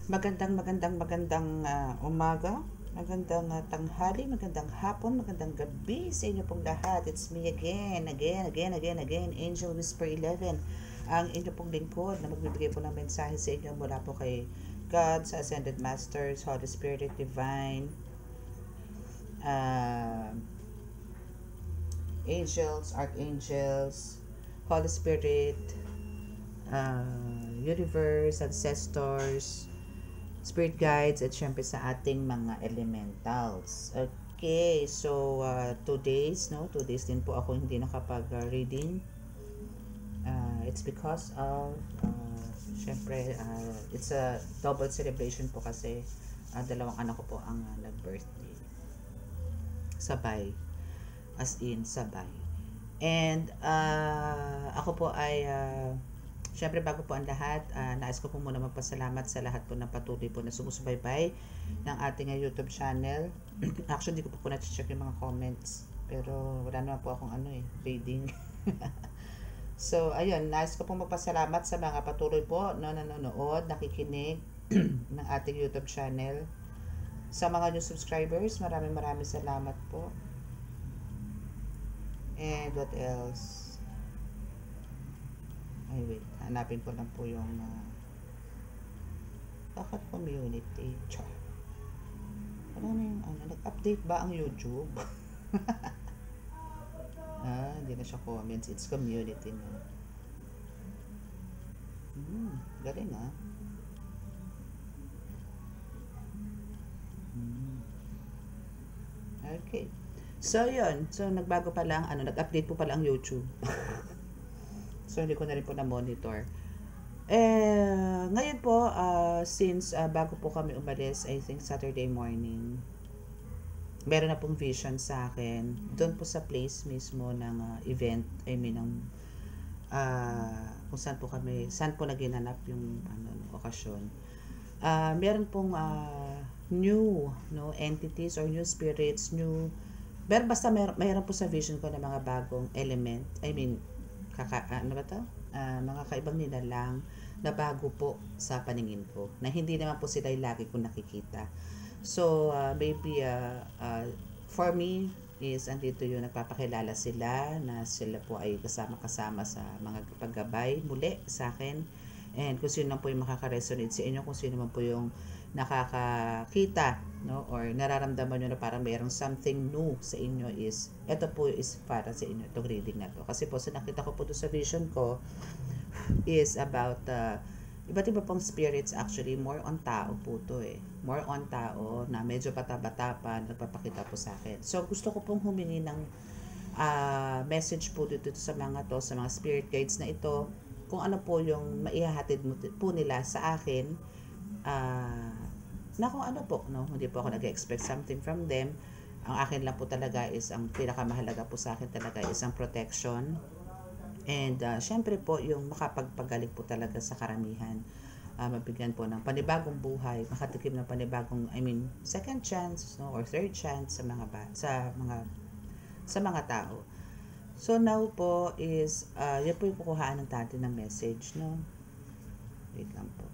Magandang umaga, magandang tanghali, magandang hapon, magandang gabi sa inyo pong lahat. It's me again, Angel Whisper 11, ang inyo pong lingkod na magbibigay po ng mensahe sa inyo mula po kay God, sa Ascended Masters, Holy Spirit, Divine, uh, Angels, Archangels, Holy Spirit, Universe, Ancestors, Spirit Guides, at syempre sa ating mga elementals. Okay, so 2 days, no? 2 days din po ako hindi nakapag-reading. It's because of, syempre, it's a double celebration po kasi dalawang anak ko po ang nag-birthday. Sabay. As in, sabay. And ako po ay syempre bago po ang lahat, nais ko po muna magpasalamat sa lahat po ng patuloy po na sumusubaybay ng ating YouTube channel. Actually, hindi ko po na-check yung mga comments. Pero wala naman po akong reading. So, ayun, nais ko po magpasalamat sa mga patuloy po na nanonood, nakikinig ng ating YouTube channel. Sa mga new subscribers, maraming salamat po. And what else? Ay, wait. Hanapin ko lang po yung bakit community? Char. Ano na yung nag-update ba ang YouTube? Hindi na siya comments. It's community na. Galing Okay. So, yun. So, nagbago pa lang, nag-update po pala ang YouTube. So, hindi ko na rin po na-monitor. Ngayon po, since bago po kami umalis, I think Saturday morning, meron na pong vision sa akin. Doon po sa place mismo ng event, ng kung saan po naginanap yung okasyon. Meron pong new entities or new spirits, pero basta mayroon po sa vision ko na mga bagong element. Mga kaibang nilalang na bago po sa paningin ko, na hindi naman po sila yung lagi ko nakikita. So, maybe for me is andito yung nagpapakilala sila na sila po ay kasama-kasama sa mga paggabay muli sa akin. And kung sino po yung makaka-resonate sa inyo, kung sino man po yung nakakakita, no, or nararamdaman nyo na parang mayroong something new sa inyo, is ito po is para sa inyo, itong reading na to. Kasi po sa nakita ko po to sa vision ko is about iba't iba pong spirits, actually more on tao po to more on tao na medyo bata-bata pa, nagpapakita po sa akin. So gusto ko pong humingi ng message po dito sa mga spirit guides na ito, kung ano po yung maihahatid po nila sa akin, na kung ano po, no? Hindi po ako nag-expect something from them. Ang akin lang po talaga is, ang pinakamahalaga po sa akin talaga is ang protection. And syempre po, yung makapagpagaling po talaga sa karamihan. Mabigyan po ng panibagong buhay, makatikim ng panibagong, second chance, no, or third chance sa mga tao. So now po is, yan po yung kukuhaan ng natin ng message, no? Wait lang po.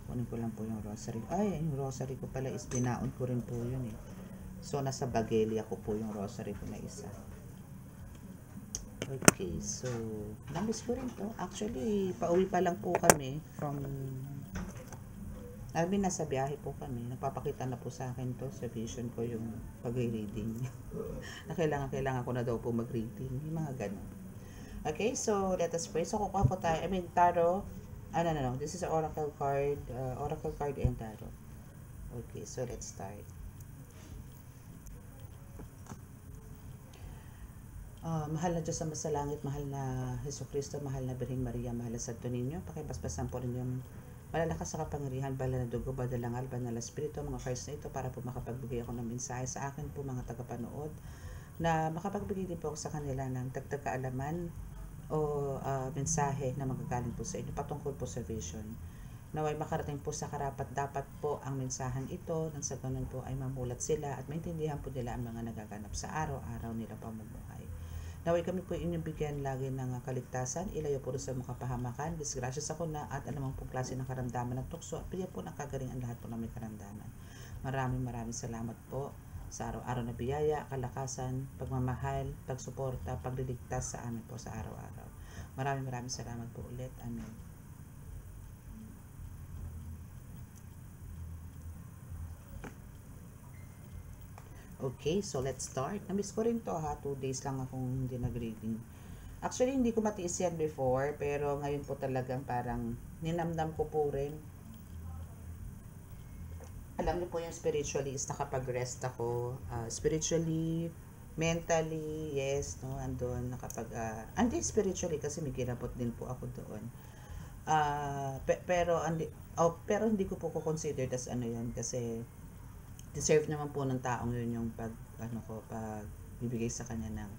Kunin ko lang po yung rosary. Ay, yung rosary ko pala is binaon ko rin po yun So, nasa Bagelia ko po yung rosary ko na isa. Okay, so, namiss ko rin to. Actually, pauwi pa lang po kami from, nasa biyahe po kami. Nagpapakita na po sa akin to sa vision ko yung pag-reading. Na kailangan ko na daw po mag-reading. Yung mga ganun. Okay, so let us pray. So, kukuha po tayo. Tarot. No. This is an oracle card. Oracle card and tarot. Okay, so let's start. Mahal na Diyos sa masalangit, mahal na Hesus Kristo, mahal na Birheng Maria, mahal na Santo Niño, pakibasbasan po rin yung malalakas sa kapangyarihan, banal na dugo, badalangal, banal na espiritu, mga Christ na ito, para po makapagbigay ako ng mensahe sa akin po mga tagapanood, na makapagbigay din po ako sa kanila ng dagdag kaalaman o mensahe na magagaling po sa inyo patungkol po sa vision. Naway makarating po sa karapat dapat po ang mensahan ito, nang sa ganun po ay mamulat sila at maintindihan po nila ang mga nagaganap sa araw-araw nila pamumuhay. Naway kami po inyong bigyan lagi ng kaligtasan, ilayo po sa mga kapahamakan, disgrasya sa kuna at anumang pong klase ng karamdaman at tukso at bigyan po ng kagalingan lahat po ng may karamdaman. Maraming salamat po sa araw-araw na biyaya, kalakasan, pagmamahal, pagsuporta, pagliligtas sa amin po sa araw-araw. Maraming salamat po ulit. Amen. Okay, so let's start. Na-miss ko rin to ha, 2 days lang akong hindi nag-reading. Actually, hindi ko matiis yan before, pero ngayon po talagang parang ninamdam ko po rin. Alam niyo po yung spiritually is nakapag-rest ako. Spiritually, mentally, yes, no, andun, hindi spiritually kasi may ginabot din po ako doon. Pero hindi ko po consider as ano yun kasi deserve naman po ng taong yun yung pag bibigay sa kanya ng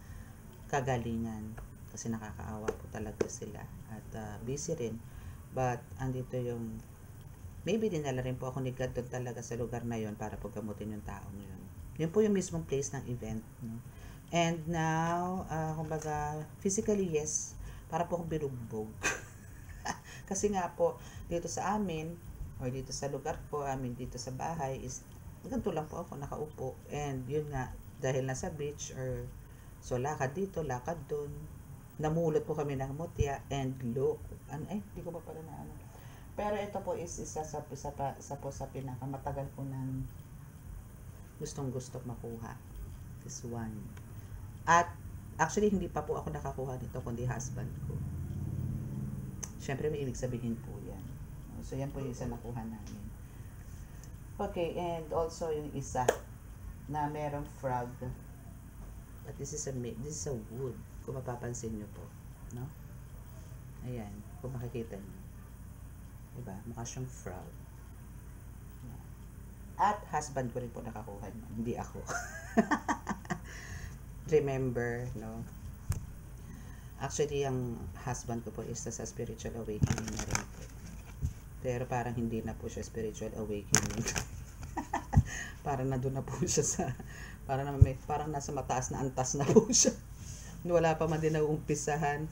kagalingan kasi nakakaawa po talaga sila at busy rin, but andito yung maybe dinala rin po ako ni God doon talaga sa lugar na yun para paggamutin yung taong yun. Yun po yung mismong place ng event, no? And now kumbaga physically yes, para po akong birugbog kasi nga po dito sa amin or dito sa lugar ko, dito sa bahay is ganito lang po ako nakaupo, and yun nga dahil nasa beach or so lakad dito, lakad doon, namulot po kami ng mutya, and look, hindi ko pa pala na ano, pero ito po is isa sa pinakamatagal ko ng gustong makuha, this one. At actually hindi pa po ako nakakuha nito kundi husband ko. Syempre may ibig sabihin po yan, so yan po yung isa nakuha namin. Okay, and also yung isa na merong frog. But this is a wood. Kung mapapansin nyo po, no? Ayan, kung makikita nyo. Diba? Mukha siyang frog. At husband ko rin po nakakuha nyo. Hindi ako. Remember, no? Actually, yung husband ko po is sa spiritual awakening na rin po. Pero parang hindi na po siya spiritual awakening. Parang na doon na po siya sa parang nasa mataas na antas na po siya. Wala pa man din nauumpisahan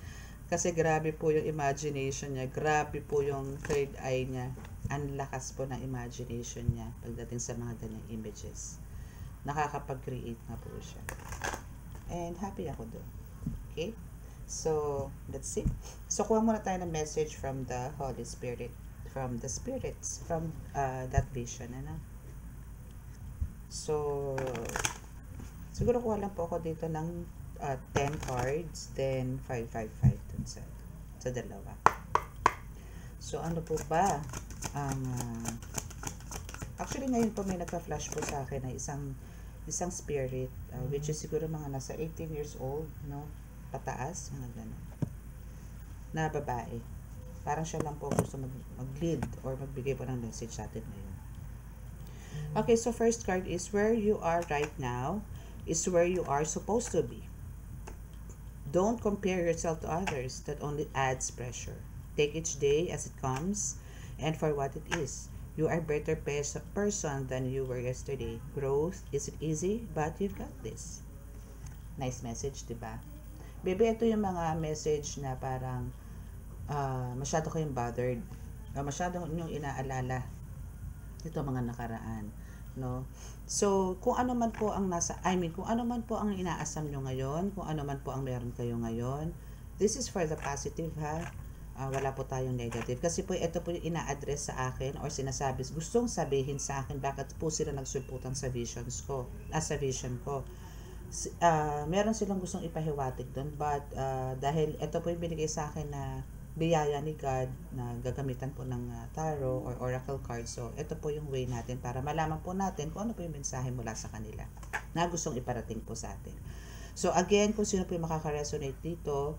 kasi grabe po yung imagination niya, grabe po yung third eye niya. Ang lakas po ng imagination niya pagdating sa mga ganyang images. Nakakapag-create na po siya. And happy ako doon. Okay? So, that's it. So, kuha muna tayo ng message from the Holy Spirit, from the spirits, from that vision, ano? So, siguro kuha lang po ako dito ng 10 cards, then 555 dun sa dalawa. So, ano po ba ang actually ngayon po may nagka-flash po sa akin na isang spirit, which is siguro mga nasa 18 years old, no? Pataas, mga gano'n. Na babae. Parang siya lang po gusto mag-lead or magbigay po ng message sa atin ngayon. Okay, so first card is where you are right now is where you are supposed to be. Don't compare yourself to others. That only adds pressure. Take each day as it comes and for what it is. You are a better person than you were yesterday. Growth isn't easy, but you've got this. Nice message, diba? Baby, ito yung mga message na parang masyado kayong bothered. Masyado yung inaalala. Ito mga nakaraan, no? So, kung ano man po ang kung ano man po ang inaasam nyo ngayon, kung ano man po ang meron kayo ngayon, this is for the positive, ha? Wala po tayong negative. Kasi po, ito po yung ina-address sa akin or sinasabi, gustong sabihin sa akin bakit po sila nagsulputan sa vision ko. Meron silang gustong ipahiwatig doon, but dahil ito po yung binigay sa akin na biyaya ni God na gagamitan po ng tarot or oracle card. So, ito po yung way natin para malaman po natin kung ano po yung mensahe mula sa kanila na gustong iparating po sa atin. So, again, kung sino po yung makaka-resonate dito,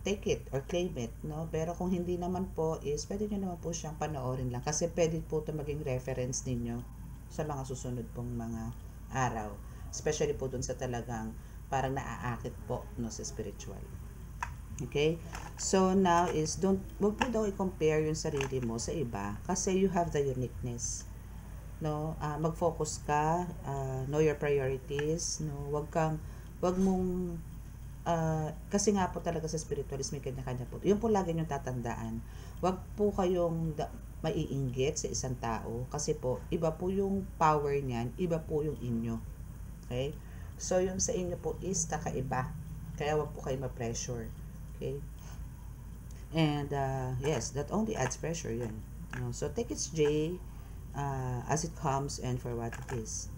take it or claim it, no? Pero kung hindi naman po is, pwede nyo naman po siyang panoorin lang kasi pwede po ito maging reference ninyo sa mga susunod pong mga araw. Especially po dun sa talagang parang naaakit po, no, sa spiritual. Okay? So, now is, wag mo daw i-compare yung sarili mo sa iba kasi you have the uniqueness. No? Mag-focus ka, know your priorities, no? Wag mong kasi nga po talaga sa spiritualist may kanya-kanya po. Yun po lagi niyong tatandaan. Huwag po kayong maiinggit sa isang tao kasi po iba po yung power niyan, iba po yung inyo. Okay? So yung sa inyo po is kakaiba. Kaya huwag po kayo ma-pressure. Okay? And yes, that only adds pressure yun. So take it J as it comes and for what it is.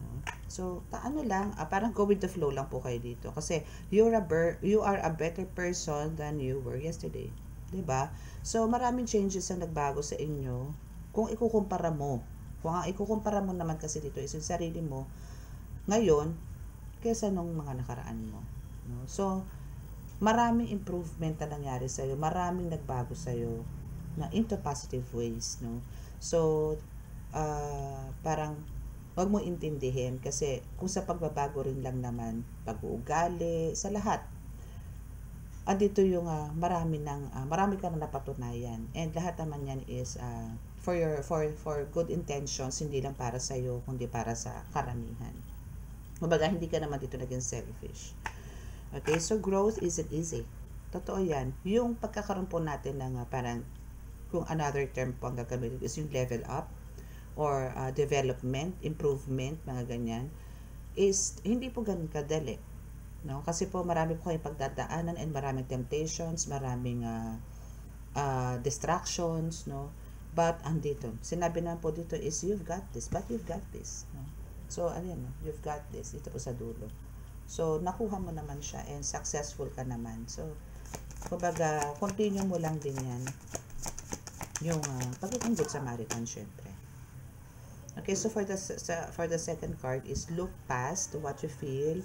So, ano lang, parang go with the flow lang po kayo dito. Kasi, you are a better person than you were yesterday. 'Di ba? So, maraming changes ang nagbago sa inyo kung ikukumpara mo. Kung ang ikukumpara mo naman kasi dito is yung sarili mo ngayon kaysa nung mga nakaraan mo. No? So, maraming improvement na nangyari sa'yo. Maraming nagbago sa'yo na into positive ways. No? So, parang wag mo intindihin kasi kung sa pagbabago rin lang naman, pag-uugali, sa lahat. Andito yung marami ka na napatunayan. And lahat naman yan is for good intentions, hindi lang para sa iyo, kundi para sa karamihan. Kumbaga, hindi ka naman dito naging selfish. Okay, so growth isn't easy. Totoo yan. Yung pagkakaroon po natin ng parang, kung another term po ang gagamitin is yung level up, or development, improvement, mga ganyan, is hindi po ganun kadali. No? Kasi po marami po kayong pagdadaanan and maraming temptations, maraming distractions, no? But andito, sinabi naman po dito is you've got this, but you've got this. No? So, ayan, no? You've got this, dito po sa dulo. So, nakuha mo naman siya and successful ka naman. So, kumbaga, continue mo lang din yan yung pagiging good Samaritan, syempre. Okay, so for the second card is look past what you feel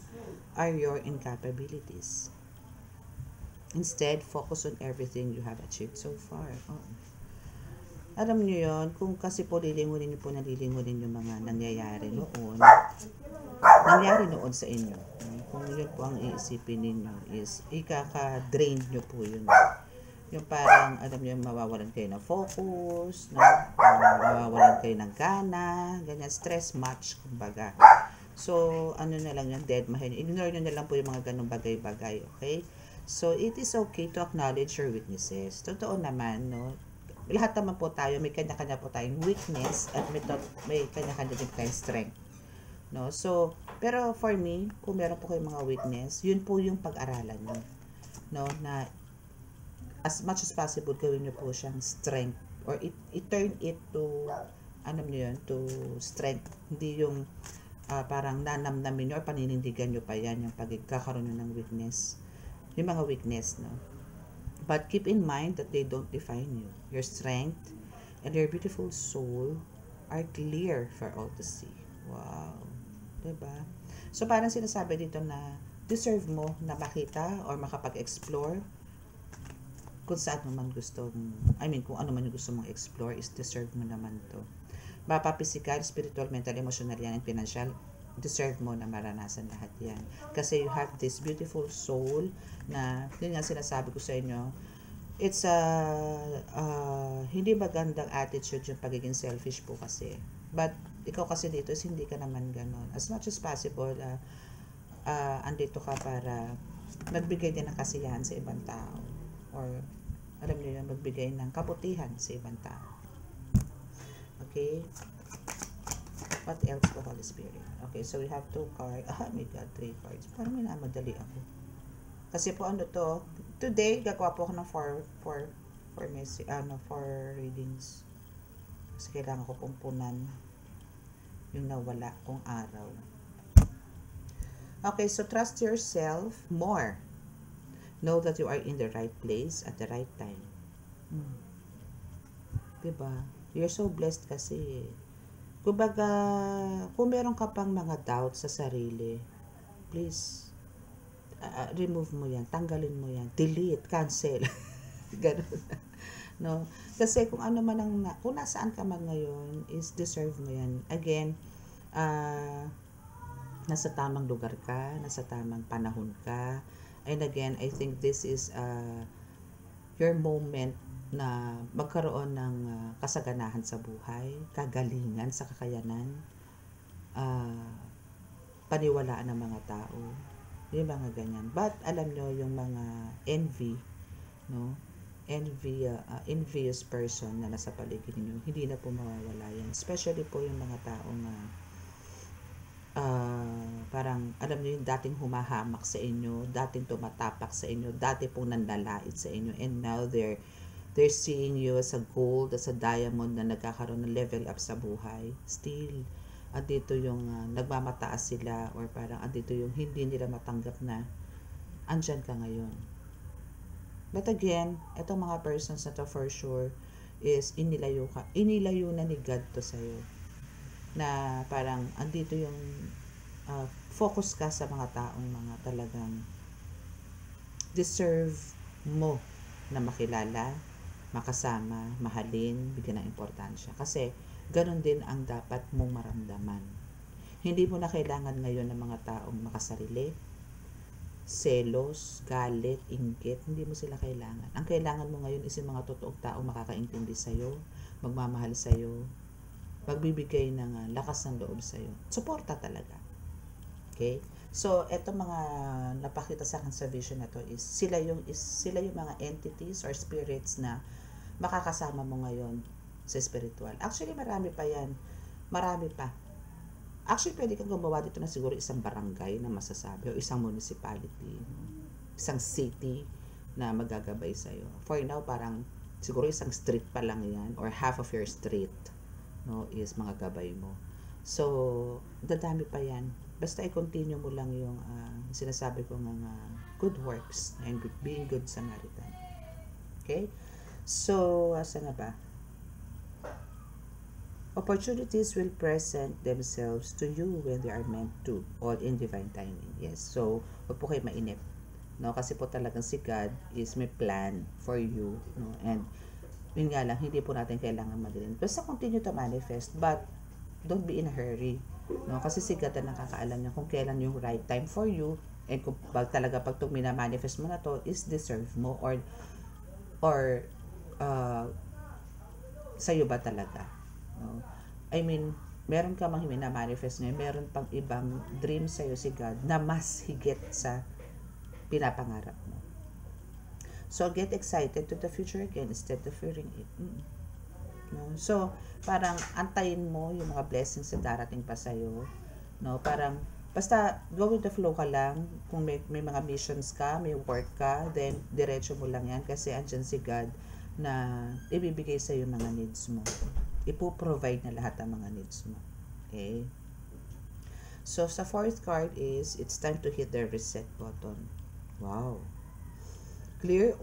are your incapabilities. Instead, focus on everything you have achieved so far. Oh. Alam niyo yon, kung kasi po lilingunin yung mga nangyayari noon sa inyo. Kung yun po ang iisipin ninyo is ikaka-drain nyo po yun. Yung parang, alam niyo, mawawalan kayo ng focus, no? Mawawalan kayo ng gana, ganyan, stress match, kumbaga. So, ano na lang yung dead mind. Ignore nyo na lang po yung mga ganong bagay-bagay, okay? So, it is okay to acknowledge your weaknesses. Totoo naman, no? Lahat naman po tayo, may kanya-kanya po tayong weakness at may kanya-kanya din tayong strength. No? So, pero for me, kung meron po kayong mga weakness, yun po yung pag-aralan nyo. No? Na as much as possible, gawin nyo po siyang strength or turn it to, ano nyo yun, to strength. Hindi yung parang nanamnamin nyo or paninindigan nyo pa yan, yung pagkakaroon nyo ng weakness. Yung mga weakness, no? But keep in mind that they don't define you. Your strength and your beautiful soul are clear for all to see. Wow. Diba? So, parang sinasabi dito na deserve mo na makita or makapag-explore kung saan mo man kung ano man yung gusto mong explore is deserve mo naman to. Mapa physical, spiritual, mental, emotional yan, and financial, deserve mo na maranasan lahat yan. Kasi you have this beautiful soul na, yun nga sinasabi ko sa inyo, it's hindi magandang attitude yung pagiging selfish po kasi. But, ikaw kasi dito is hindi ka naman ganon. As much as possible, andito ka para magbigay din ng kasiyahan sa ibang tao. Or, alam niyo yun, magbigay ng kabutihan sa ibang tao. Okay? What else po, Holy Spirit? Okay, so we have 2 cards. Oh my God, 3 cards. Parang may namadali ako. Kasi po ano to, today, gagawa po ako ng 4 readings. Kasi kailangan ko pong punan yung nawala kong araw. Okay, so trust yourself more. Know that you are in the right place at the right time. Diba? You're so blessed kasi. Kumbaga, kung meron ka pang mga doubts sa sarili, please, remove mo yan, tanggalin mo yan, delete, cancel. Ganun. No? Kasi kung ano man kung nasaan ka man ngayon, is deserve mo yan. Again, nasa tamang lugar ka, nasa tamang panahon ka. And again, I think this is your moment na magkaroon ng kasaganahan sa buhay, kagalingan sa kakayanan, paniwalaan ng mga tao. Yung mga ganyan. But alam nyo, yung mga envy, no? Envious person na nasa paligid niyo, hindi na po mawawala yan. Especially po yung mga taong parang alam niyo yung dating humahamak sa inyo, dating tumatapak sa inyo, dati pong nanlalait sa inyo, and now they're seeing you as a gold, as a diamond na nagkakaroon ng level up sa buhay. Still, andito yung nagmamataas sila, or parang andito yung hindi nila matanggap na andyan ka ngayon. But again, itong mga persons na to for sure is inilayo na ni God to sa'yo. Na parang andito yung focus ka sa mga taong mga talagang deserve mo na makilala, makasama, mahalin, bigyan ng importansya. Kasi ganun din ang dapat mong maramdaman. Hindi mo na kailangan ngayon ng mga taong makasarili, selos, galit, inggit, hindi mo sila kailangan. Ang kailangan mo ngayon is yung mga totoong tao makakaintindi sa'yo, magmamahal sa'yo, magbibigay ng lakas ng loob sa'yo. Suporta talaga. Okay? So, eto mga napakita sa akin sa vision na to is sila yung mga entities or spirits na makakasama mo ngayon sa spiritual. Actually, marami pa yan. Marami pa. Actually, pwede kang gumawa dito na siguro isang barangay na masasabi o isang municipality, isang city na magagabay sa'yo. For now, parang siguro isang street pa lang yan or half of your street, no, is mga gabay mo. So, dadami pa yan. Basta i-continue mo lang yung sinasabi ko ng good works and being good Samaritan. Okay? So, asa na ba? Opportunities will present themselves to you when they are meant to, all in divine timing. Yes. So, huwag po kayo mainip. No? Kasi po talagang si God is may plan for you. No? And, yun nga lang, hindi po natin kailangan madalin. Basta continue to manifest, but don't be in a hurry. No? Kasi si God na nakakaalam niya kung kailan yung right time for you, and kung pag itong minamanifest mo na to, is deserve mo, or sa'yo ba talaga? No? I mean, meron ka mang minamanifest ngayon, meron pang ibang dream sa'yo si God na mas higit sa pinapangarap mo. So, get excited to the future again instead of fearing it. No? So, parang antayin mo yung mga blessings na darating pa sa'yo. No? Parang, basta go with the flow ka lang. Kung may mga missions ka, may work ka, then diretso mo lang yan kasi andyan si God na ibibigay sa'yo mga needs mo. Ipo-provide na lahat ng mga needs mo. Okay? So, sa fourth card is, it's time to hit the reset button. Wow. Clear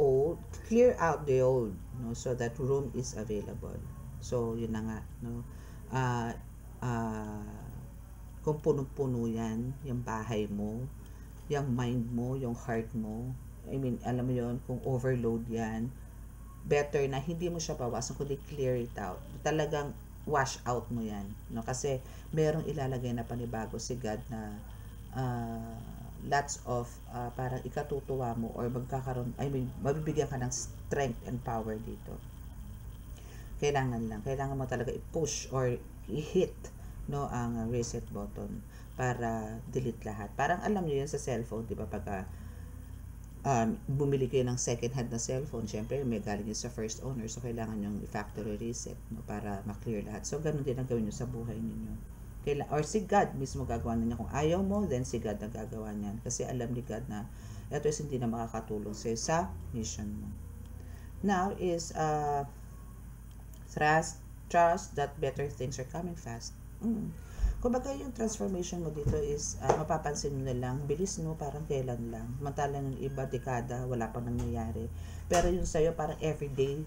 out the old, no, so that room is available. So, yun na nga, no. Kung punong-puno yan, yung bahay mo, yung mind mo, yung heart mo, I mean, alam mo yun, kung overload yan, better na hindi mo siya bawasan, kundi clear it out. Talagang wash out mo yan, no? Kasi merong ilalagay na panibago si God na lots of parang ikatutuwa mo or mabibigyan ka ng strength and power dito. Kailangan mo talaga i-push or i-hit, no, ang reset button para delete lahat. Parang alam niyo yan sa cellphone, di ba, pagka bumili kayo ng second hand na cellphone, syempre may galing yun sa first owner, so kailangan yung factory reset, no, para ma-clear lahat. So ganun din ang gawin nyo sa buhay ninyo. Or si God mismo gagawa na niya. Kung ayaw mo, then si God ang gagawa niyan. Kasi alam ni God na ito is hindi na makakatulong sa'yo sa mission mo. Now is trust that better things are coming fast. Kumbaga yung transformation mo dito is mapapansin mo na lang, bilis no, parang kailan lang. Mantalang yung iba, dekada, wala pang nangyayari. Pero yung sa'yo, parang everyday,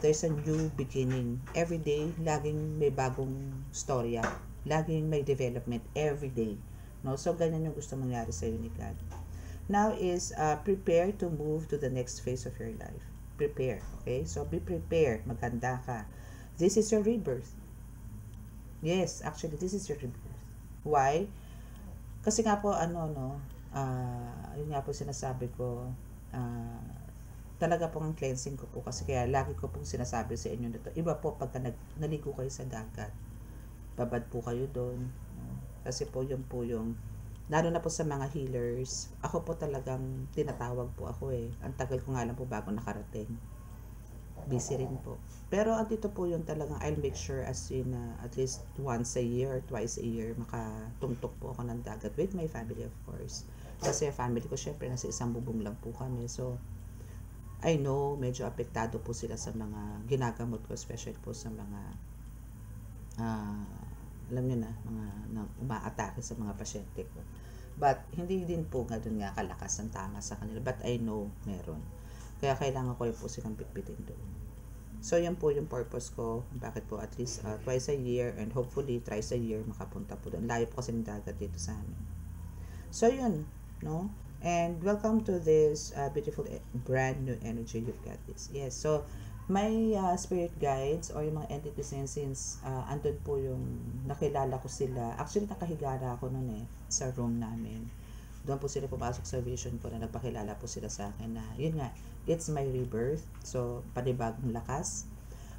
there's a new beginning. Everyday, laging may bagong storya. Laging may development everyday. No? So, ganyan yung gusto mangyari sa'yo ni God. Now is, prepare to move to the next phase of your life. Prepare. Okay? So, be prepared. Maganda ka. This is your rebirth. Yes, actually, this is your rebirth. Why? Kasi nga po, yun nga po sinasabi ko, talaga pong cleansing ko po kasi kaya lagi ko pong sinasabi sa inyo nito. Iba po pagka naligo kayo sa dagat. Babad po kayo doon. Kasi po yun po yung Lalo na po sa mga healers, ako po talagang tinatawag po ako eh. Ang tagal ko nga lang po bago nakarating. Busy rin po. Pero andito po yung talagang I'll make sure as in at least once a year or twice a year makatungtok po ako ng dagat with my family of course. Kasi family ko syempre nasa isang bubong lang po kami. So I know medyo apektado po sila sa mga ginagamot ko, especially po sa mga alam niyo na, mga umaatake sa mga pasyente ko. But hindi din po ganun nga kalakas ang tama sa kanila. But I know meron. Kaya kailangan ko rin po silang pitpitin doon. So, yan po yung purpose ko. Bakit po at least twice a year and hopefully thrice a year makapunta po doon. Layo po kasi ng dagat dito sa amin. So, yun. No? And welcome to this beautiful brand new energy. You've got this. Yes. So, may spirit guides or yung mga entities na since andun po yung nakilala ko sila. Actually, nakahiga na ako noon sa room namin. Doon po sila pumasok sa vision ko na nagpakilala po sila sa akin na yun nga, it's my rebirth. So, panibagong lakas,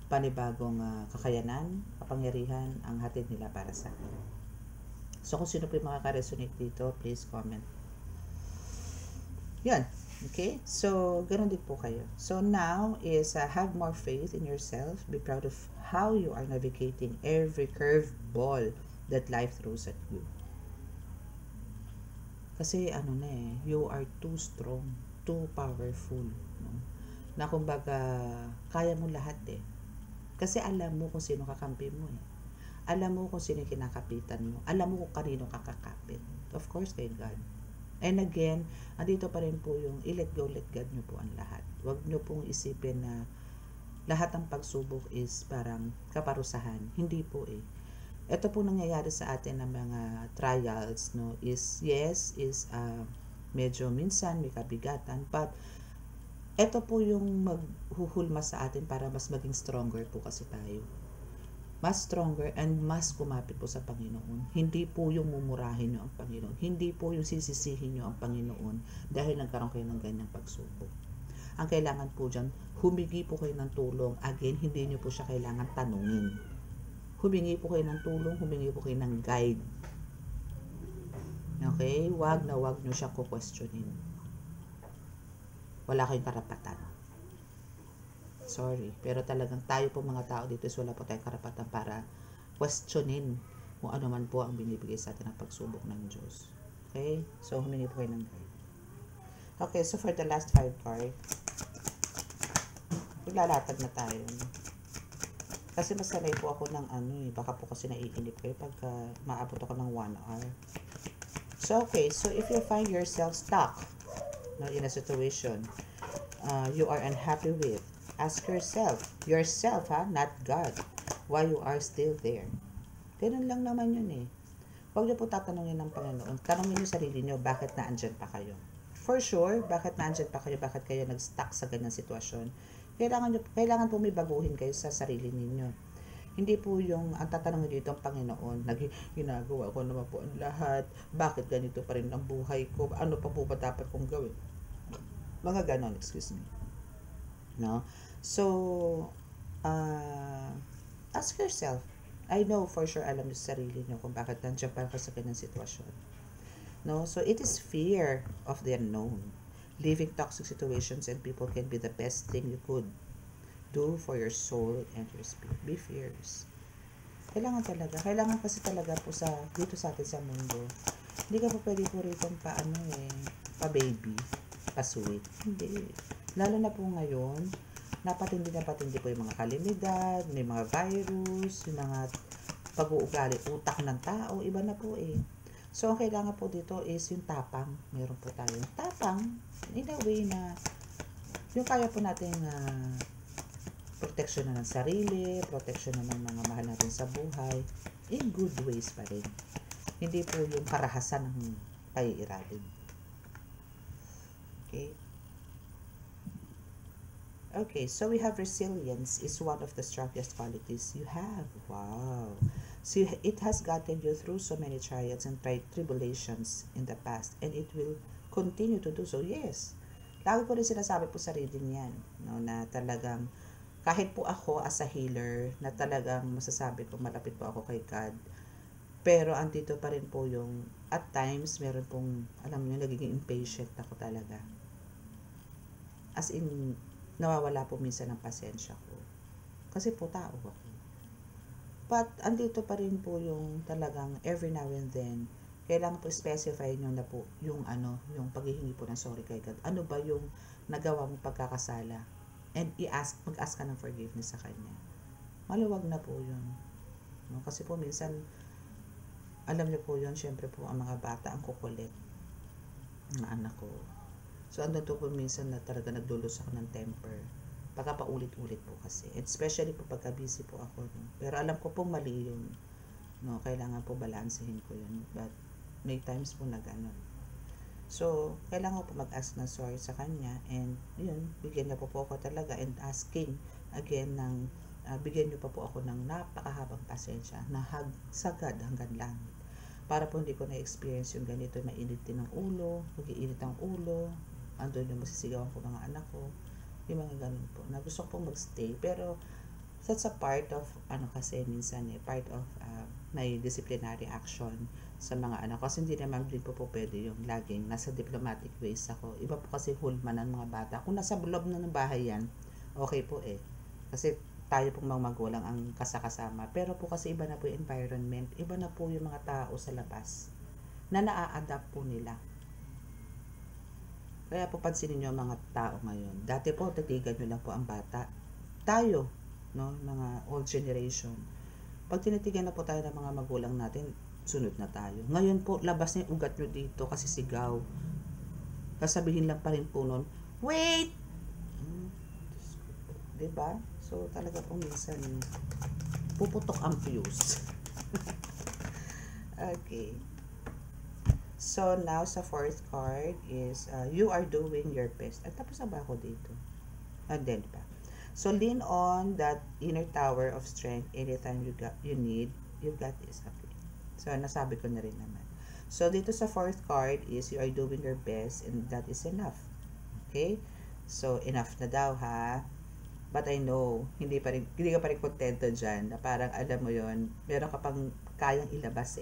panibagong kakayanan, kapangyarihan ang hatid nila para sa akin. So, kung sino po yung makaka-resonate dito, please comment. Yan. Okay? So, ganun din po kayo. So, now is have more faith in yourself. Be proud of how you are navigating every curved ball that life throws at you. Kasi you are too strong, too powerful. No? Na kumbaga, kaya mo lahat eh. Kasi alam mo kung sino kakampi mo eh. Alam mo kung sino kinakapitan mo. Alam mo kung kanino kakakapit. Of course, kay God. And again, andito pa rin po yung let go, let God nyo po ang lahat. Huwag nyo pong isipin na lahat ng pagsubok is parang kaparusahan. Hindi po eh. Ito po nangyayari sa atin ng mga trials, no, is medyo minsan may kabigatan, but ito po yung maghuhulma sa atin para mas maging stronger po kasi tayo. Mas stronger and mas kumapit po sa Panginoon. Hindi po yung mumurahin nyo ang Panginoon. Hindi po yung sisisihin nyo ang Panginoon dahil nagkaroon kayo ng ganyang pagsubok. Ang kailangan po dyan, humingi po kayo ng tulong. Again, hindi nyo po siya kailangan tanungin. Humingi po kayo ng tulong, humingi po kayo ng guide. Okay? Wag nyo siya questionin. Wala kayong karapatan. Sorry, pero talagang tayo po mga tao dito is wala po tayong karapatan para questionin kung ano man po ang binibigay sa atin ng pagsubok ng Diyos. Okay? So, humingi po kayo ng guide. Okay, so for the last 5 card, maglalatag na tayo. Kasi mas sanay po ako ng baka po kasi naiinip kayo pagka maabot ako ng 1 hour. So, okay, so if you find yourself stuck in a situation you are unhappy with, ask yourself, not God, why you are still there. Ganun lang naman yun eh. Huwag niyo po tatanungin ng Panginoon. Tanungin niyo sarili niyo, bakit naandyan pa kayo? For sure, bakit naandyan pa kayo? Bakit kayo nag-stuck sa ganyang sitwasyon? Kailangan po may baguhin kayo sa sarili ninyo. Hindi po yung ang tatanungin dito ang Panginoon, ginagawa ko naman po ang lahat, bakit ganito pa rin ang buhay ko, ano pa po ba dapat kong gawin? Mga ganon, excuse me. No? So, ask yourself. I know for sure alam niyo sa sarili niyo kung bakit nandiyan pa ka sa ganyan sitwasyon. No? So, it is fear of the unknown. Leaving toxic situations and people can be the best thing you could do for your soul and your spirit. Be fierce. Kailangan kasi talaga po dito sa atin sa mundo. Hindi ka po pwede po rito pa baby, pa sweet. Hindi. Lalo na po ngayon, napatindi po yung mga kalimidad, may mga virus, yung mga pag-uugali, utak ng tao, iba na po eh. So, ang kailangan po dito is yung tapang. Meron po tayong tapang in a way na yung kaya po natin protection na ng sarili, protection na ng mga mahal natin sa buhay, in good ways pa rin. Hindi po yung karahasan ng paiiralin. Okay? Okay, so we have resilience is one of the strongest qualities you have. Wow. So it has gotten you through so many trials and tribulations in the past, and it will continue to do so. Yes. Lagi ko rin sinasabi po sa reading yan, no, na talagang kahit po ako as a healer, na talagang masasabi ko malapit po ako kay God, Pero andito pa rin po yung, at times, meron pong, alam niyo, nagiging impatient ako talaga. As in, nawawala po minsan ng pasensya ko. Kasi po tao ako. But, andito pa rin po yung talagang every now and then, kailangan po specify nyo na po yung yung paghihingi po ng sorry kay God. Ano ba yung nagawa mong pagkakasala? And mag-ask ka ng forgiveness sa Kanya. Maluwag na po yun. No? Kasi po minsan, alam niyo po yun, syempre po ang mga bata ang kukulit. Mga anak ko. So, andun to po minsan na talaga nagdulos ako ng temper. Pagka paulit-ulit po kasi. And especially po pagka busy po ako. No? Pero alam ko pong mali yun. No? Kailangan po balansehin ko yun. But, may times po na gano'n. So, kailangan po mag-ask ng sorry sa Kanya. And, yun, bigyan niya po ako talaga. And asking again ng, bigyan niyo pa po ako ng napakahabang pasensya na sagad hanggang langit. Para po hindi ko na-experience yung ganito, mainit din ng ulo, mag-iinit ang ulo, andun yung masisigawan ko mga anak ko, yung mga ganun po. Na gusto ko pong magstay, pero that's a part of, kasi minsan part of may disciplinary action sa mga anak. Kasi hindi naman din po pwede yung laging nasa diplomatic ways ako. Iba po kasi hulma ng mga bata. Kung nasa loob na ng bahay yan, okay po Kasi tayo pong mga magulang ang kasakasama. Pero po kasi iba na po yung environment, iba na po yung mga tao sa labas na naa-adapt po nila. Kaya po pansinin nyo mga tao ngayon. Dati po, titigan nyo lang po ang bata. Tayo, no, mga old generation. Pag tinitigan na po tayo ng mga magulang natin, sunod na tayo. Ngayon po, labas na yung ugat nyo dito kasi sigaw. Kasabihin lang pa rin po nun, wait! Diba? So, talaga po minsan, puputok ang fuse. Okay. So, now sa fourth card is, you are doing your best. At tapos na ba ako dito? And then pa. So, lean on that inner tower of strength anytime you need. You've got this. Okay. So, nasabi ko na rin naman. So, dito sa fourth card is, you are doing your best and that is enough. Okay? So, enough na daw ha. But I know, hindi ka pa rin kontento dyan, na parang alam mo yon, meron ka pang kayang ilabas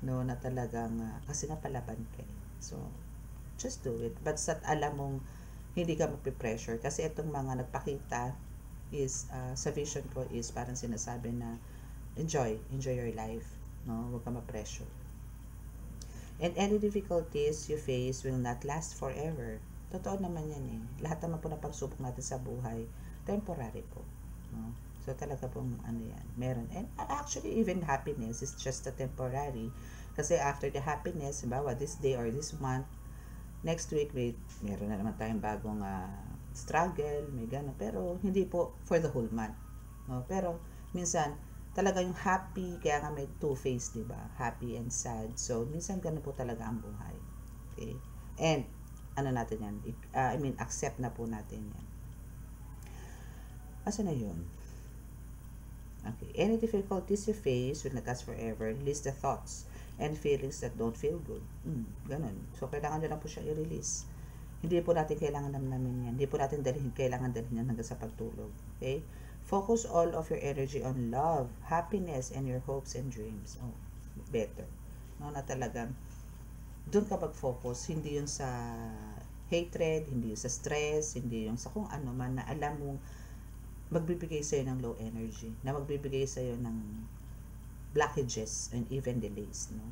no, na talagang, kasi nga palaban ka So, just do it. But alam mong, hindi ka magpe-pressure. Kasi itong mga nagpakita is, sa vision ko is, parang sinasabi na, enjoy your life. No, huwag ka ma-pressure. And any difficulties you face will not last forever. Totoo naman yan Lahat naman po na pagsubok natin sa buhay, temporary po. No? So, talaga pong yan, meron. And actually, even happiness is just a temporary. Kasi after the happiness, halimbawa, this day or this month, next week, meron na naman tayong bagong struggle, may gano'n. Pero, hindi po for the whole month. No? Pero, minsan, talaga yung happy, kaya nga may two-face, diba? Happy and sad. So, minsan gano'n po talaga ang buhay. Okay? And, natin yan? Accept na po natin yan. Asa na yun? Okay. Any difficulties you face will not last forever. Release the thoughts and feelings that don't feel good. Ganun. So, kailangan nyo lang po siya i-release. Hindi po natin kailangan namin yan. Hindi po natin kailangan dalhin yan hanggang sa pagtulog. Okay? Focus all of your energy on love, happiness, and your hopes and dreams. Oh, better. No, na talagang doon ka mag-focus. Hindi yun sa hatred, hindi yun sa stress, hindi yun sa kung ano man na alam mong magbibigay sa'yo ng low energy, na magbibigay sa'yo ng blockages and even delays, no?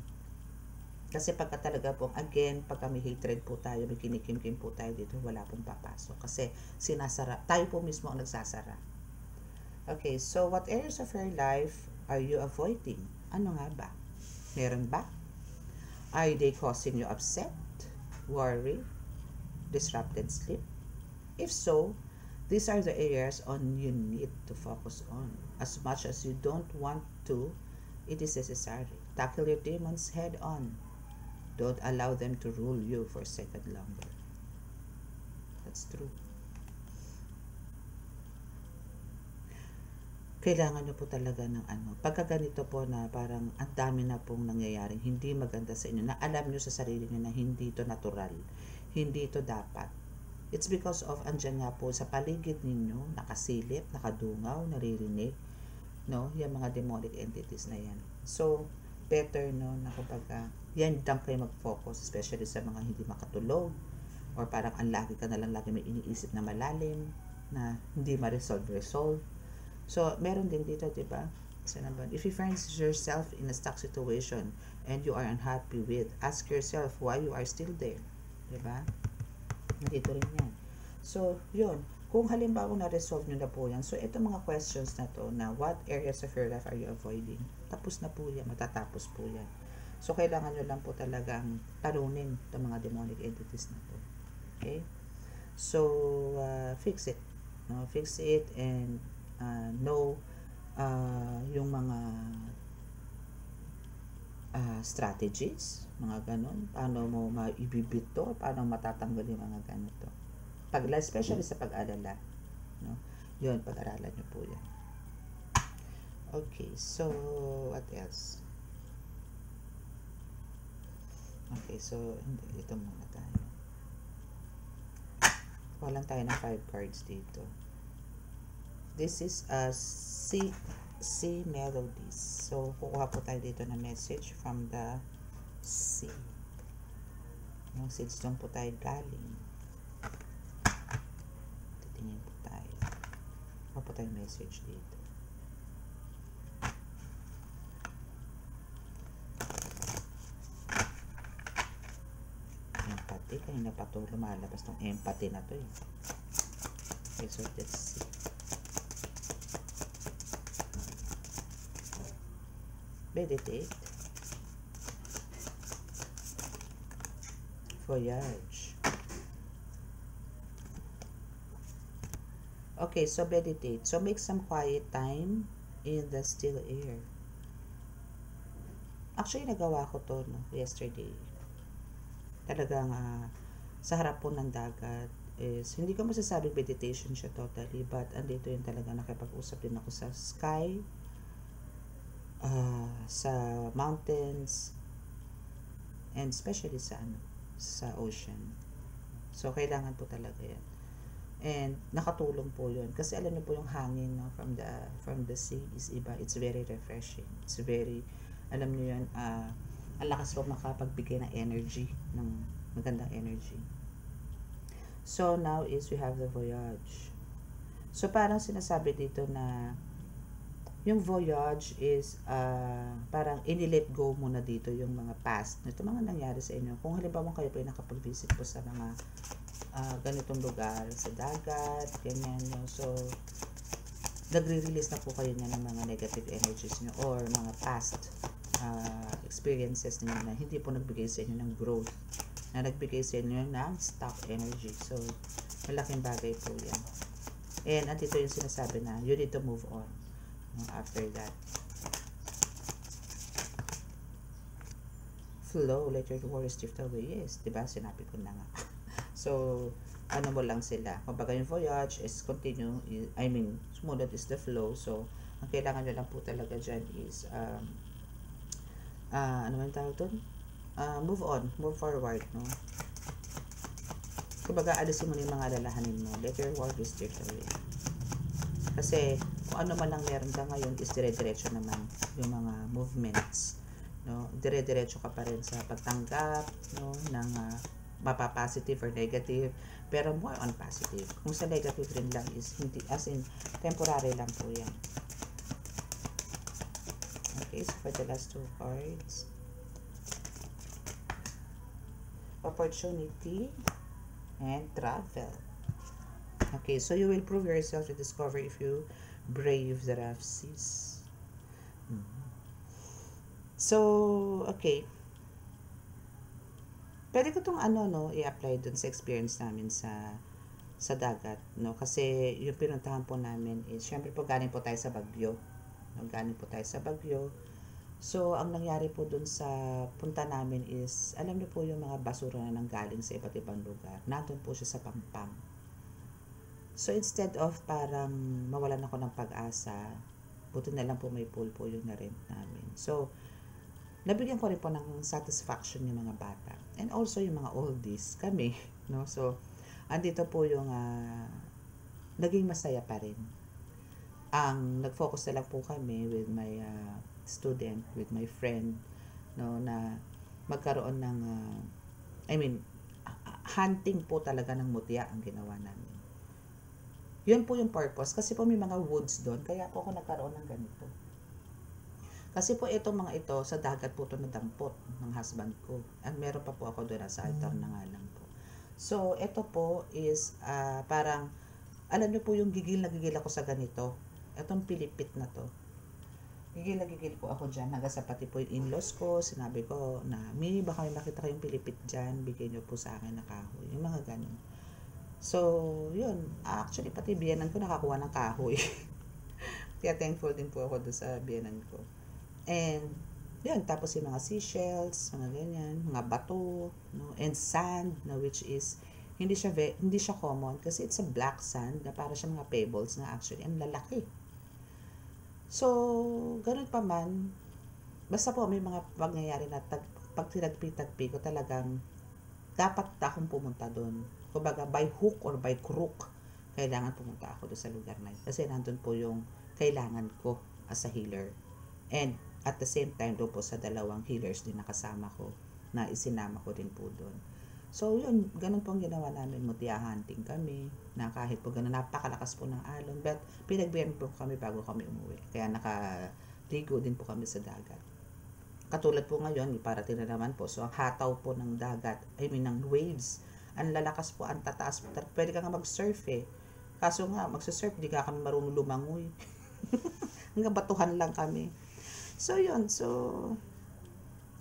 Kasi pagka talaga pong, again, pagka may hatred po tayo, may kinikimkim po tayo dito, wala pong papasok. Kasi sinasara, tayo po mismo ang nagsasara. Okay, so what areas of your life are you avoiding? Ano nga ba? Meron ba? Are they causing you upset, worry, disrupted sleep? If so, these are the areas you need to focus on. As much as you don't want to, it is necessary. Tackle your demons head on. Don't allow them to rule you for a second longer. That's true. Kailangan nyo po talaga ng pagka ganito po na parang ang dami na pong nangyayaring hindi maganda sa inyo, na alam nyo sa sarili nyo na hindi ito natural, hindi ito dapat. It's because of andyan nga po sa paligid ninyo, nakasilip, nakadungaw, naririnig, no? Yung mga demonic entities na yan. So, better, no, na kumbaga, yan lang kayo mag-focus, especially sa mga hindi makatulog, or parang ang lagi ka na lang lagi may iniisip na malalim, na hindi ma-resolve. So, meron din dito, di ba? If you find yourself in a stuck situation and you are unhappy with, ask yourself why you are still there. Di ba? Nandito rin yan. So, yun. Kung halimbawa na-resolve nyo na po yan, so ito mga questions na to, na what areas of your life are you avoiding? Tapos na po yan, matatapos po yan. So, kailangan nyo lang po talagang talunin itong mga demonic entities na to. Okay? So, fix it. No? Fix it and know yung mga strategies, mga ganon. Paano mo maibibito, paano matatanggal yung mga ganito. Especially sa pag-alala, no? Yun, pag-aralan nyo po yan. Okay, so what else? Okay, so ito muna tayo. Walang tayo ng 5 cards dito. This is a C melodies. So kukuha po tayo dito na message from the C. Yung seeds doon po tayo galing. Titingin po tayo. Kukuha po tayo message dito. Empathy. Kanina pa ito lumalabas ng empathy na to eh. Okay, so let's see. Meditate. Voyage. Okay, so meditate. So make some quiet time in the still air. Actually, nagawa ko to no, yesterday. Talagang sa harap po ng dagat is, hindi ko masasabing meditation siya totally, but andito yun talaga, nakipag-usap din ako sa sky, sa mountains, and especially sa ocean. So kailangan po talaga yan, and nakatulong po yun kasi alam niyo po yung hangin, no, from the sea is iba. It's very refreshing, it's very, alam niyo yan, ang lakas po makapagbigay ng energy, ng magandang energy. So now is we have the voyage. So parang sinasabi dito na yung voyage is parang inilet go muna dito yung mga past. Ito mga nangyari sa inyo. Kung halimbawa kayo po ay nakapag-visit po sa mga ganitong lugar, sa dagat, ganyan. No? So, nagre-release na po kayo niya ng mga negative energies nyo or mga past experiences niyo na hindi po nagbigay sa inyo ng growth, na nagbigay sa inyo ng stuck energy. So, malaking bagay po yan. And andito yung sinasabi na you need to move on. After that, flow, let your worries drift away. Yes, diba? Sinabi ko na nga. So, ano mo lang sila. Kumbaga yung voyage is continue, sumunod is the flow. So, ang kailangan nyo lang po talaga dyan is, ano man tawag doon? Move on, move forward, no? Kumbaga, alisin mo na yung mga alalahanin mo. Let your worries drift away. Kasi, kung ano man lang meron ka ngayon is dire-diretso naman yung mga movements, no? Dire-diretso ka pa rin sa pagtanggap, no, ng mapa-positive or negative, pero more on positive. Kung sa negative rin lang is hindi, as in temporary lang po yan. Okay, so for the last 2 cards, opportunity and travel. Okay, so you will prove yourself to discover if you brave the rough seas. So, okay. Pwede ko itong i-apply dun sa experience namin sa dagat, no? Kasi yung pinuntahan po namin is, syempre po galing po tayo sa Baguio. Galing po tayo sa Baguio. So, ang nangyari po dun sa punta namin is, alam niyo po yung mga basura na nanggaling sa iba't ibang lugar. Nandun po siya sa Pampang. So, instead of parang mawalan ako ng pag-asa, buti na lang po may pool po yung na-rent namin. So, nabigyan ko rin po ng satisfaction yung mga bata. And also yung mga oldies, kami. No? So, andito po yung naging masaya pa rin. Ang nag-focus na lang po kami with my student, with my friend, no, na magkaroon ng I mean, hunting po talaga ng mutya ang ginawa namin. Yun po yung purpose. Kasi po may mga woods doon. Kaya po ako nagkaroon ng ganito. Kasi po itong mga ito, sa dagat po ito nadampot ng husband ko. At meron pa po ako doon sa altar na nga lang po. So, ito po is parang, alam niyo po yung gigil na gigil ako sa ganito. Itong pilipit na to. Gigil na gigil po ako dyan. Hanggang sa pati po yung in-laws ko, sinabi ko na, Mimi, baka may makita kayong pilipit dyan, bigyan niyo po sa akin na kahoy. Yung mga ganun. So, yun. Actually, pati biyanan ko nakakuha ng kahoy. Kaya thankful din po ako doon sa biyanan ko. And, yun. Tapos yung mga seashells, mga ganyan, mga bato, no? And sand, no? Which is, hindi siya common kasi it's a black sand na para siya mga pebbles na actually ang lalaki. So, ganun pa man, basta po may mga pangyayari na pag tinagpi-tagpi ko talagang dapat akong pumunta doon. Kumbaga, by hook or by crook, kailangan pumunta ako doon sa lugar na yun. Kasi nandun po yung kailangan ko as a healer. And at the same time, doon po sa dalawang healers din nakasama ko, na isinama ko din po doon. So, yun, ganun po ang ginawa namin. Mutya hunting kami, na kahit po ganun, napakalakas po ng alon. But, pinagbiyan po kami bago kami umuwi. Kaya nakaligo din po kami sa dagat. Katulad po ngayon, parating na naman po. So, ang hataw po ng dagat, ng waves, ang lalakas po, ang tataas po. Pwede ka nga mag-surf eh. Kaso nga, magsasurf, di ka kami marunong lumangoy. Hanggang batuhan lang kami. So, yun. So,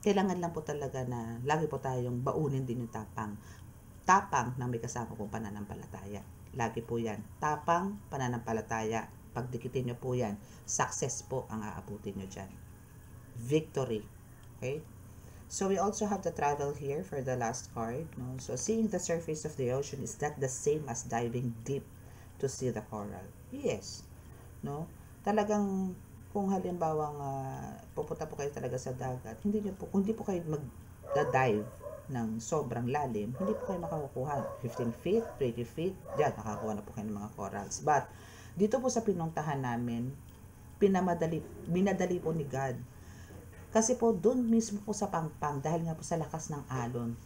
kailangan lang po talaga na lagi po tayong baunin din yung tapang. Tapang na may kasama pong pananampalataya. Lagi po yan. Tapang, pananampalataya. Pagdikitin nyo po yan, success po ang aabutin nyo dyan. Victory. Okay? So, we also have the travel here for the last card. No? So, seeing the surface of the ocean, is that the same as diving deep to see the coral? Yes. No? Talagang, kung halimbawa pupunta po kayo talaga sa dagat, hindi po kayo mag-dive ng sobrang lalim, hindi po kayo makakukuha. 15 feet, 20 feet, diyan, nakakuha na po kayo ng mga corals. But, dito po sa pinuntahan namin, binadali po ni God. Kasi po, doon mismo po sa Pangpang, dahil nga po sa lakas ng alon,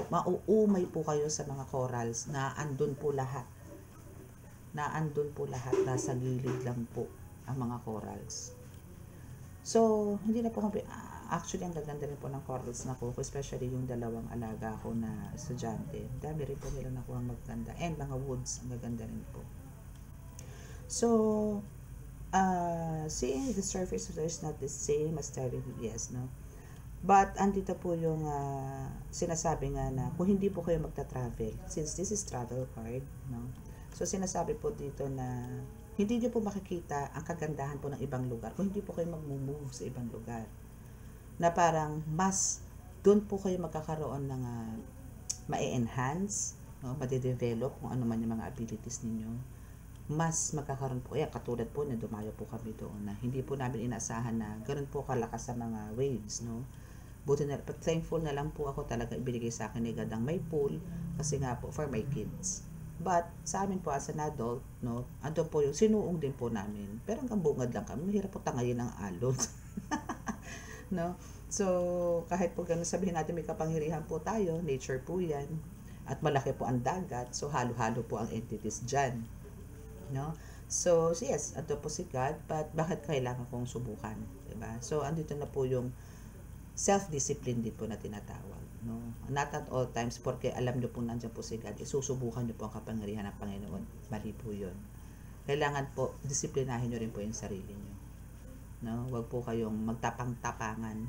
mauumay po kayo sa mga corals na andun po lahat. Nasa gilid lang po ang mga corals. So, hindi na po kami, actually, ang gaganda rin po ng corals na ko, especially yung dalawang alaga ko na estudyante. Dami rin po nila nakuha maganda. And mga woods, ang gaganda rin po. So, seeing the surface of the earth is not the same as diving, yes, no? But, andito po yung sinasabi nga na, kung hindi po kayo magta-travel, since this is travel card, no? So, sinasabi po dito na, hindi niyo po makikita ang kagandahan po ng ibang lugar kung hindi po kayo mag-move sa ibang lugar. Na parang mas doon po kayo magkakaroon ng ma-enhance, no? Ma-develop kung ano man yung mga abilities ninyo. Mas magkakaroon po, katulad po na dumayo po kami doon na hindi po namin inaasahan na ganoon po kalakas sa mga waves, no? Buti na, thankful na lang po ako talaga ibinigay sa akin ni God ang may pool kasi nga po for my kids. But, sa amin po as an adult, no, ando po yung sinuong din po namin. Pero hanggang bungad lang kami, mahirap po tangayin ng alon. No? So, kahit po ganun sabihin natin may kapangyarihan po tayo, nature po yan, at malaki po ang dagat, so halo-halo po ang entities dyan. No? So, yes, ando po si God, but bakit kailangan kong subukan? Diba? So, andito na po yung self-discipline din po na tinatawag. No? Not at all times, porque alam nyo po nandiyan po si God, isusubukan nyo po ang kapangyarihan ng Panginoon. Mali po yun. Kailangan po, disiplinahin nyo rin po yung sarili nyo. No? Huwag po kayong magtapang-tapangan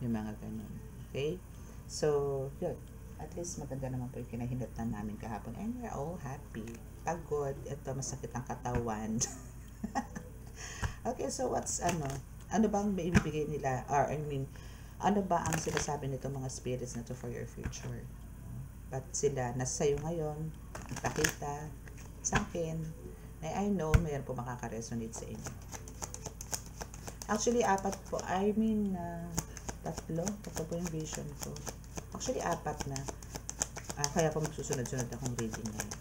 yung mga ganun. Okay? So, yun. At least maganda naman po yung kinahinatan namin kahapon. And we're all happy. Pagod. Ito, masakit ang katawan. Okay, so what's ano bang may ibibigay nila? Or, ano ba ang sinasabi nito mga spirits na to for your future? But sila, nasa sayo ngayon, ipakita sa akin, I know, mayroon po makaka-resonate sa inyo. Actually, 4 po. Tatlo po yung vision ko. Actually, 4 na. Kaya po magsusunod-sunod akong reading ngayon.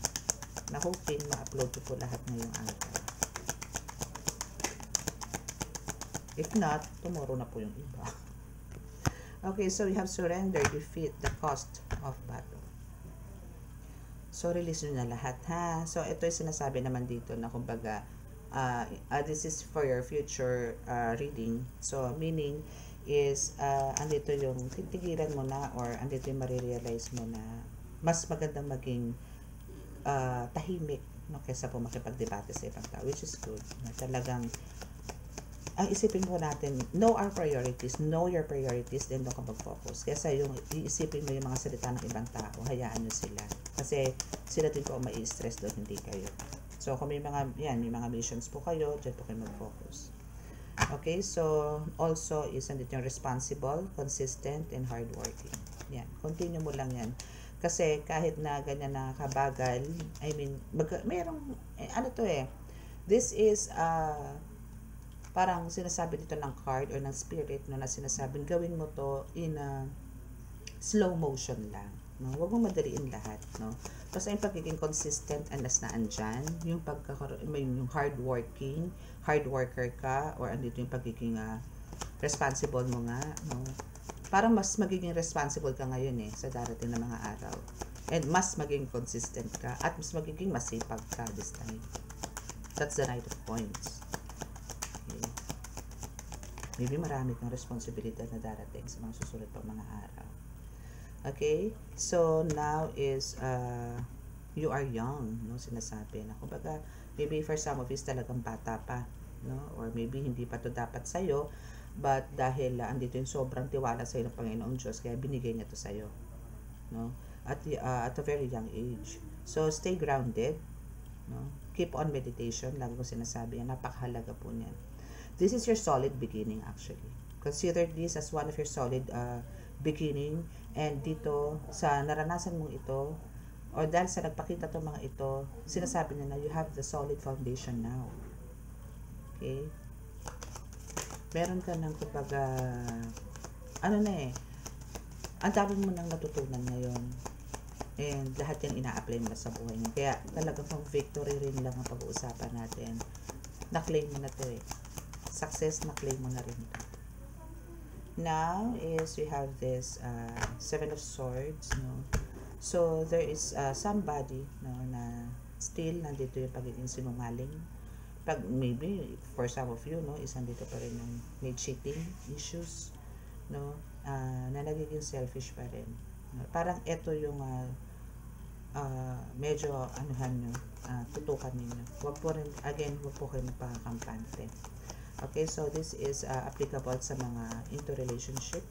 Na-hoping ma-upload ko po lahat ngayong araw. If not, tomorrow na po yung iba. Okay, so you have surrender, defeat, the cost of battle. So, release nyo na lahat, ha? So, ito yung sinasabi naman dito na kumbaga, this is for your future reading. So, meaning is, andito yung titigilan mo na or andito yung marirealize mo na mas magandang maging tahimik, no, kaysa po makipagdebate sa ibang tao, which is good. Na talagang, ang isipin po natin, know our priorities, know your priorities, then doon ka mag-focus. Kesa yung iisipin mo yung mga salita ng ibang tao, hayaan nyo sila. Kasi sila din po mai-stress doon, hindi kayo. So, kung may mga, may mga missions po kayo, dyan po kayo mag-focus. Okay, so, also is nandito yung responsible, consistent, and hardworking. Yan, continue mo lang yan. Kasi kahit na ganyan na kabagal, mayroong, this is, parang sinasabi dito ng card or ng spirit, no, na sinasabing gawin mo to in a slow motion lang, no? Huwag mo madaliin lahat, no? Basta yung pagiging consistent and as na andyan, yung yung hard worker ka, or andito yung pagiging responsible mo nga, no? Parang mas magiging responsible ka ngayon sa darating na mga araw. And mas maging consistent ka at mas magiging masipag ka this time. That's the Knight of Coins. Maybe marami kang responsibilidad na darating sa mga susunod pang mga araw. Okay? So, now is, you are young, no? Sinasabi na, kumbaga, maybe for some of you, talagang bata pa, no? Or maybe hindi pa to dapat sa'yo, but dahil andito yung sobrang tiwala sa'yo ng Panginoong Diyos, kaya binigay niya to sa'yo, no? At a very young age. So, stay grounded, no? Keep on meditation, lagi ko sinasabi yan, napakahalaga po niyan. This is your solid beginning actually. Consider this as one of your solid beginning, and dito sa naranasan mong ito or dahil sa nagpakita to mga ito, sinasabi niya na you have the solid foundation now. Okay? Meron ka ng kumbaga ang dami mo nang natutunan ngayon. And lahat yan ina-apply mo sa buhay niyo. Kaya talagang pang victory rin lang ang pag-uusapan natin. Na-claim mo na to Success, na-claim mo na rin ito. Now is we have this Seven of Swords, no? So there is somebody, no, na still nandito yung pagiging sinungaling. Maybe for some of you, no, is nandito pa rin yung may cheating issues, no, na nagiging selfish pa rin. Parang ito yung medyo tutukan ninyo. Wag po kayo magpakakampante. Okay, so this is applicable sa mga into relationship,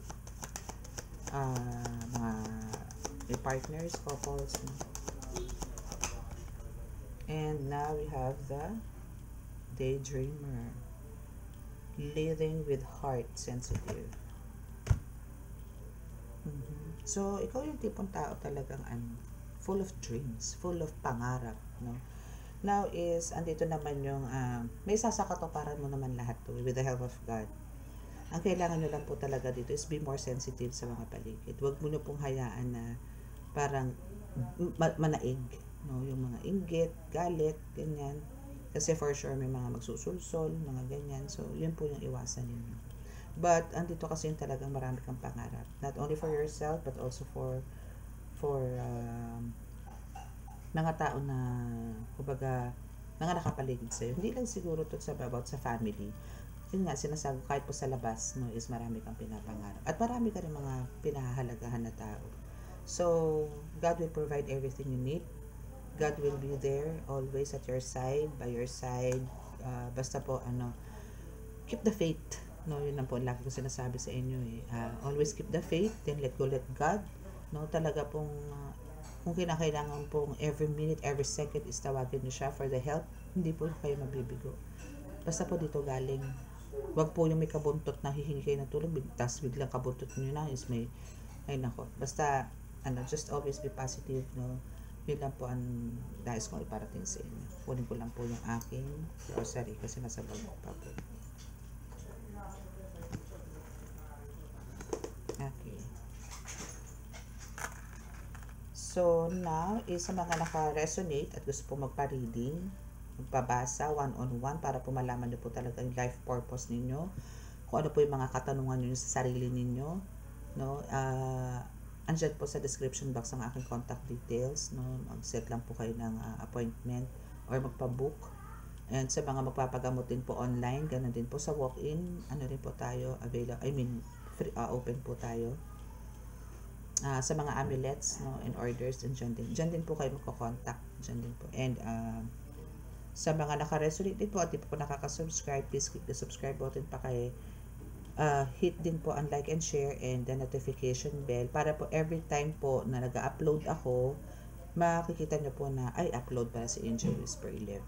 mga partners, couples, no? And now we have the daydreamer, living with heart sensitive. So, ikaw yung tipong tao talagang full of dreams, full of pangarap, no? Now is, andito naman yung, may sasakatuparan mo naman lahat to with the help of God. Ang kailangan nyo lang po talaga dito is be more sensitive sa mga paligid. Huwag mo nyo pong hayaan na parang manaig, no? Yung mga inggit, galit, ganyan. Kasi for sure may mga magsusulsol, mga ganyan. So, yun po yung iwasan ninyo. But, andito kasi yung talagang marami kang pangarap. Not only for yourself, but also for mga tao na, kumbaga, mga nakapaligid sa'yo. Hindi lang siguro to about sa family. Yun nga, sinasabi, kahit po sa labas, no, is marami kang pinapangarap. At marami ka rin mga pinahahalagahan na tao. So, God will provide everything you need. God will be there, always at your side, by your side. Basta po, keep the faith. No, yun lang po, lagi ko sinasabi sa inyo always keep the faith, then let go, let God. No, talaga pong, kung kinakailangan pong every minute, every second is tawagin niyo siya for the help, hindi po kayo mabibigo. Basta po dito galing. Wag po yung may kabuntot na hihingi kayo ng tulong, tapos biglang kabuntot niyo na is may, ay nako. Basta, just always be positive, no. Yun lang po ang nais kong iparating sa inyo. Kunin ko lang po yung aking rosary kasi nasa bag pa po. Okay. So, now, sa mga naka-resonate at gusto po magpa-reading, magpabasa, one-on-one, para po malaman nyo po talaga yung life purpose ninyo, kung ano po yung mga katanungan nyo sa sarili ninyo, no? Andyan po sa description box ang aking contact details, no? Mag-set lang po kayo ng appointment or magpa-book. And sa mga magpapagamot din po online, ganun din po sa walk-in, ano rin po tayo, free, open po tayo. Sa mga amulets, no, and orders, and dyan din po kayo magko-contact, dyan din po. And sa mga naka-resonate din po at di po nakaka-subscribe, please click the subscribe button pa kayo. Hit din po ang like and share and the notification bell para po every time po na nag-upload ako, makikita nyo po na ay upload para si Angel Whisper 11.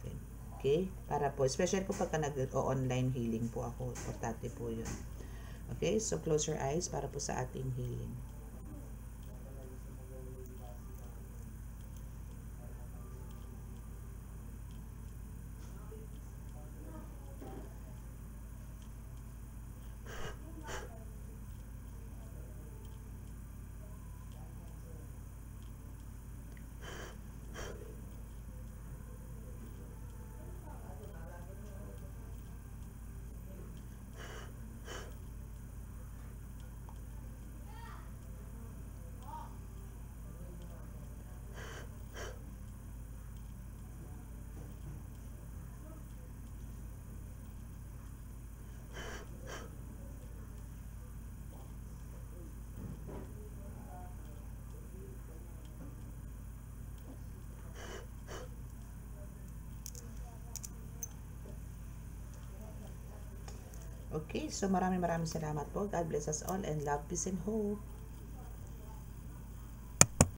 Okay? Para po, especially po pagka nag-online healing po ako, importante po yun. Okay? So close your eyes para po sa ating healing. Okay, so maraming salamat po. God bless us all and love, peace, and hope.